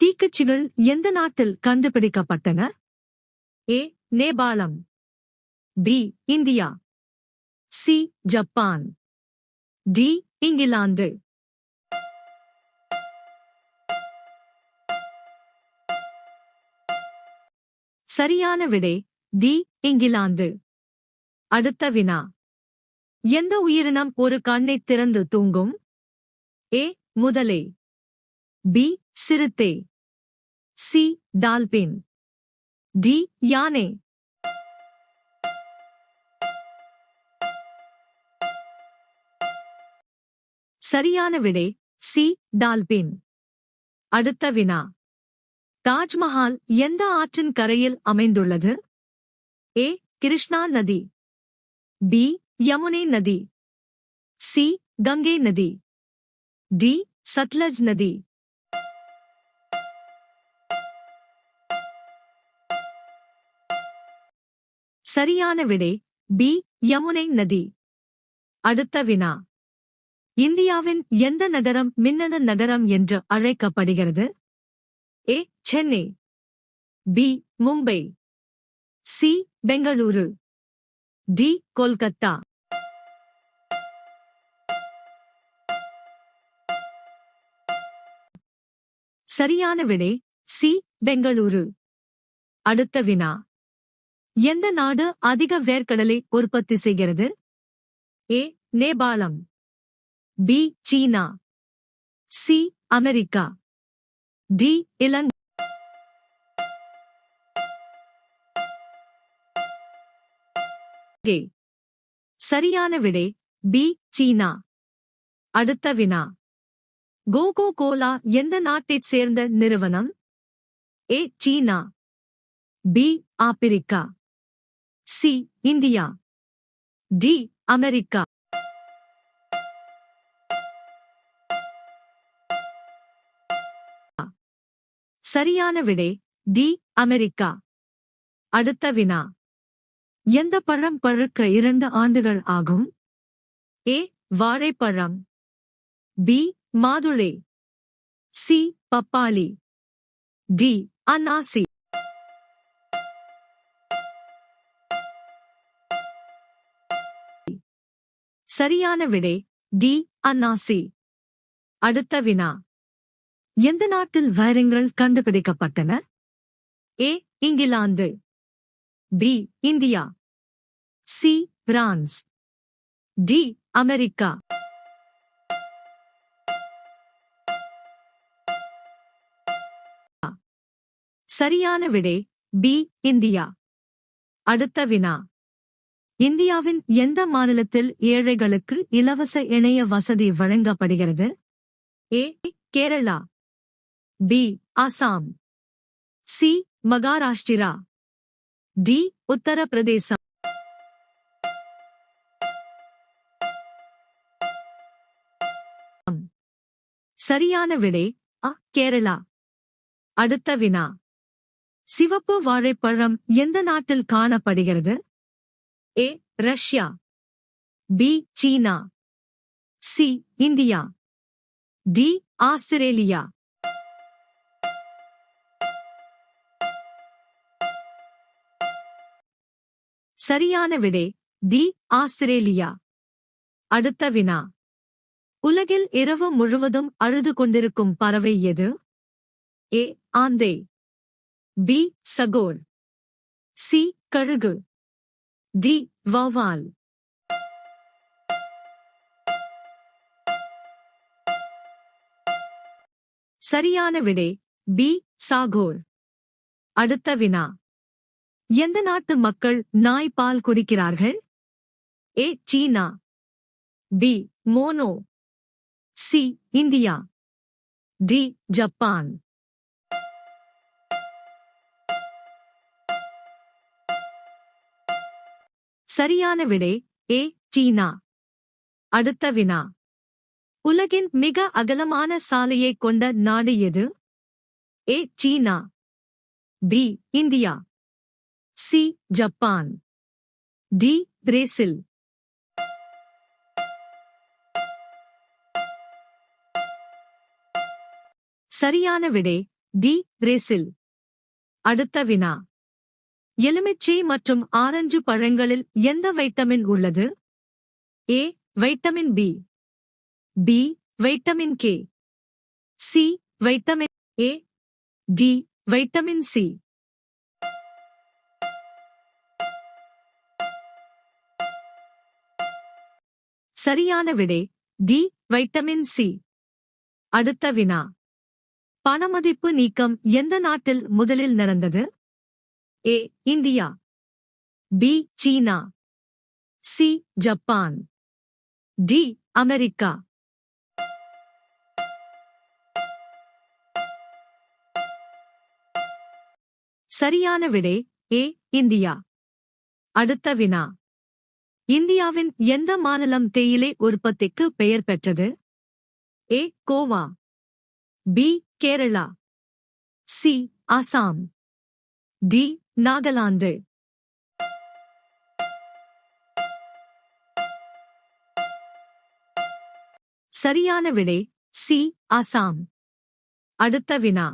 தீக்கச்சிகள் எந்த நாட்டில் கண்டுபிடிக்கப்பட்டன? ஏ. நேபாளம். B. India. C. Japan. D. இங்கிலாந்து. சரியான விடை டி. இங்கிலாந்து. அடுத்த வினா. எந்த உயிரினம் ஒரு கண்ணைத் திறந்து தூங்கும்? ஏ. முதலை. பி. சிறுத்தை. சி. டால்பின். டி. யானை. சரியான விடை சி. டால்பின். அடுத்த வினா. தாஜ்மஹால் எந்த ஆற்றின் கரையில் அமைந்துள்ளது? ஏ. கிருஷ்ணா நதி. பி. யமுனை நதி. சி. கங்கை நதி. டி. சட்லஜ் நதி. சரியான விடை பி. யமுனை நதி. அடுத்த வினா. இந்தியாவின் எந்த நகரம் மின்னணு நகரம் என்று அழைக்கப்படுகிறது? A. Chennai. B. Mumbai. C. Bengaluru. D. Kolkata. சரியான விடை சி. பெங்களூரு. அடுத்த வினா. எந்த நாடு அதிக வேர்க்கடலை உற்பத்தி செய்கிறது? ஏ. நேபாளம். B. China. C. America. D. இலங்கை. சரியான விடை பி. சீனா. அடுத்த வினா. கோகோ கோலா எந்த நாட்டைச் சேர்ந்த நிறுவனம்? ஏ. சீனா. பி. ஆப்பிரிக்கா. சி. இந்தியா. டி. அமெரிக்கா. சரியான விடை டி. அமெரிக்கா. அடுத்த வினா. எந்த பழம் பழுக்க 2 ஆண்டுகள் ஆகும்? ஏ. வாழைப்பழம். பி. மாதுளை. சி. பப்பாளி. டி. அன்னாசி. சரியான விடை டி. அன்னாசி. அடுத்த வினா. எந்த நாட்டில் வைரங்கள் கண்டுபிடிக்கப்பட்டன? ஏ. இங்கிலாந்து. B. India. C. France. D. America. சரியான விடை பி. இந்தியா. அடுத்த வினா. இந்தியாவின் எந்த மாநிலத்தில் ஏழைகளுக்கு இலவச இணைய வசதி வழங்கப்படுகிறது? A. Kerala. B. Assam. C. Maharashtra. D. உத்தரப்பிரதேசம். சரியான விடை அ. கேரளா. அடுத்த வினா. சிவப்பு வாழைப்பழம் எந்த நாட்டில் காணப்படுகிறது? ஏ. Russia. B. China. C. India. D. Australia. சரியான விடை டி. ஆஸ்திரேலியா. அடுத்த வினா. உலகில் இரவு முழுவதும் அழுது கொண்டிருக்கும் பறவை எது? ஏ. ஆந்தை. பி. சகோர். சி. கழுகு. டி. வௌவால். சரியான விடை பி. சாகோர். அடுத்த வினா. எந்த நாட்டு மக்கள் நாய் பால் குடிக்கிறார்கள்? ஏ. சீனா. பி. மோனோ. சி. இந்தியா. டி. ஜப்பான். சரியான விடை ஏ. சீனா. அடுத்த வினா. உலகின் மிக அகலமான சாலையைக் கொண்ட நாடு எது? ஏ. சீனா. B. India. C. Japan. D. Brazil. சரியான விடை டி பிரேசில். அடுத்த வினா. எலுமிச்சை மற்றும் ஆரஞ்சு பழங்களில் எந்த வைட்டமின் உள்ளது? A vitamin B, B vitamin K, C vitamin A, D vitamin C. சரியான விடை டி வைட்டமின் சி. அடுத்த வினா. பணமதிப்பு நீக்கம் எந்த நாட்டில் முதலில் நடந்தது? A India, B China, C Japan, D America. சரியான விடை ஏ இந்தியா. அடுத்த வினா. இந்தியாவின் எந்த மாநிலம் தேயிலை உற்பத்திக்கு பெயர் பெற்றது? A Goa, B Kerala, C Assam, D Nagaland. சரியான விடை சி அசாம். அடுத்த வினா.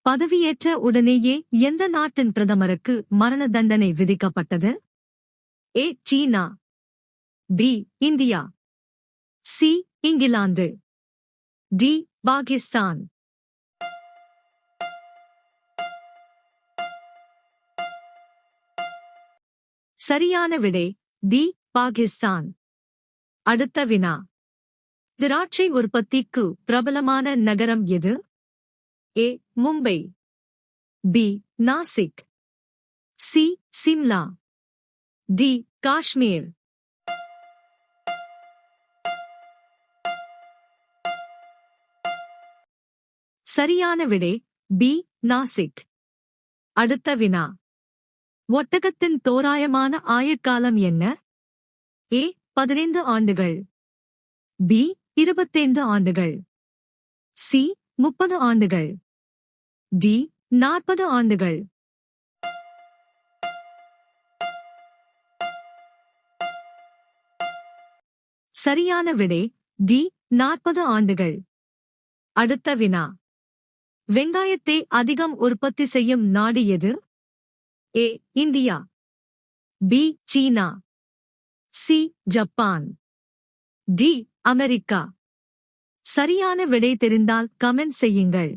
பதவியேற்ற உடனேயே எந்த நாட்டின் பிரதமருக்கு மரண தண்டனை விதிக்கப்பட்டது? ஏ சீனா, பி இந்தியா, சி இங்கிலாந்து, டி பாகிஸ்தான். சரியான விடை டி பாகிஸ்தான். அடுத்த வினா. திராட்சை உற்பத்திக்கு பிரபலமான நகரம் எது? A Mumbai, B Nashik, C Shimla, D Kashmir. சரியான விடை பி நாசிக். அடுத்த வினா. ஒட்டகத்தின் தோராயமான ஆயுட்காலம் என்ன? ஏ 15 ஆண்டுகள், பி 25 ஆண்டுகள், சி 30 ஆண்டுகள், டி 40 ஆண்டுகள். சரியான விடை டி 40 ஆண்டுகள். அடுத்த வினா. வெங்காயத்தை அதிகம் உற்பத்தி செய்யும் நாடு எது? A India, B China, C Japan, D America. சரியான விடை தெரிந்தால் கமெண்ட் செய்யுங்கள்.